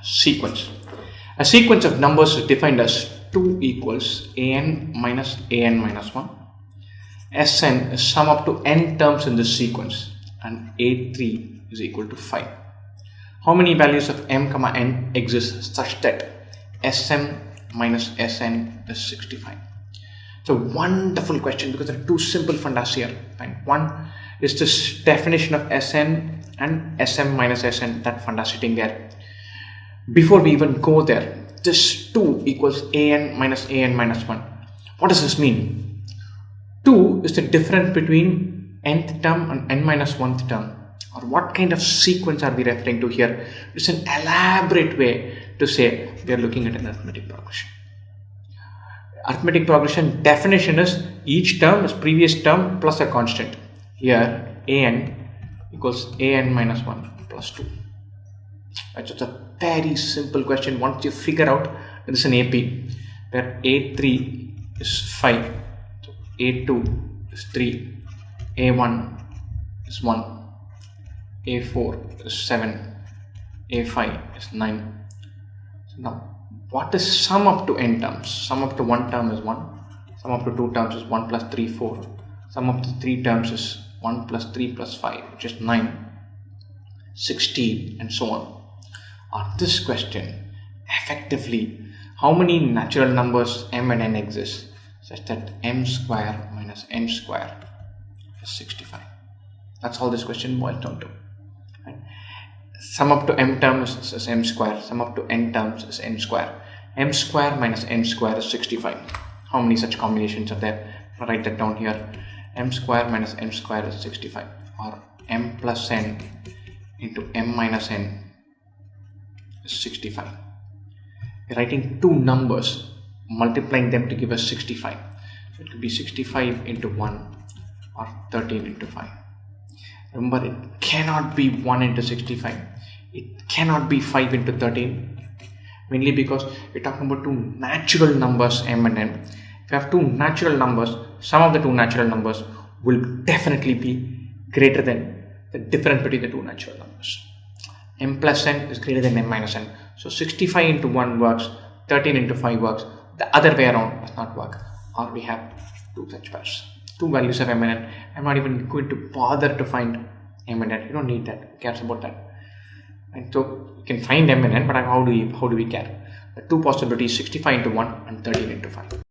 sequence. A sequence of numbers is defined as 2 equals an minus 1. Sn is sum up to n terms in this sequence, and a3 is equal to 5. How many values of m comma n exist such that Sm minus Sn is 65? It's a wonderful question because there are two simple fundas here. One is this definition of Sn and Sm minus Sn, that funda sitting there. Before we even go there, this 2 equals an minus 1. What does this mean? 2 is the difference between nth term and n minus 1th term. Or what kind of sequence are we referring to here? It's an elaborate way to say we are looking at an arithmetic progression. Arithmetic progression definition is each term is previous term plus a constant. Here an equals an minus 1 plus 2. Right, so it's a very simple question. Once you figure out that this is an AP where A3 is 5, so A2 is 3, A1 is 1, A4 is 7, A5 is 9. So now what is sum up to n terms? Sum up to one term is 1, sum up to two terms is 1 plus 3, 4, sum up to three terms is 1 plus 3 plus 5, which is 9, 16, and so on. On this question, effectively, how many natural numbers m and n exist such that m square minus n square is 65? That's all this question boils down to. Right? Sum up to m terms is m square, sum up to n terms is n square. M square minus n square is 65. How many such combinations are there? I'll write that down here. M square minus n square is 65, or m plus n into m minus n is 65. We're writing two numbers, multiplying them to give us 65. So it could be 65 into 1 or 13 into 5. Remember, it cannot be 1 into 65. It cannot be 5 into 13. Mainly because we're talking about two natural numbers m and n. If you have two natural numbers, sum of the two natural numbers will definitely be greater than the difference between the two natural numbers. M plus n is greater than m minus n. So 65 into 1 works, 13 into 5 works. The other way around does not work. Or we have two such pairs. Two values of m and n. I'm not even going to bother to find m and n. You don't need that. Who cares about that? And so you can find m and n, but how do we care? The two possibilities, 65 into 1 and 13 into 5.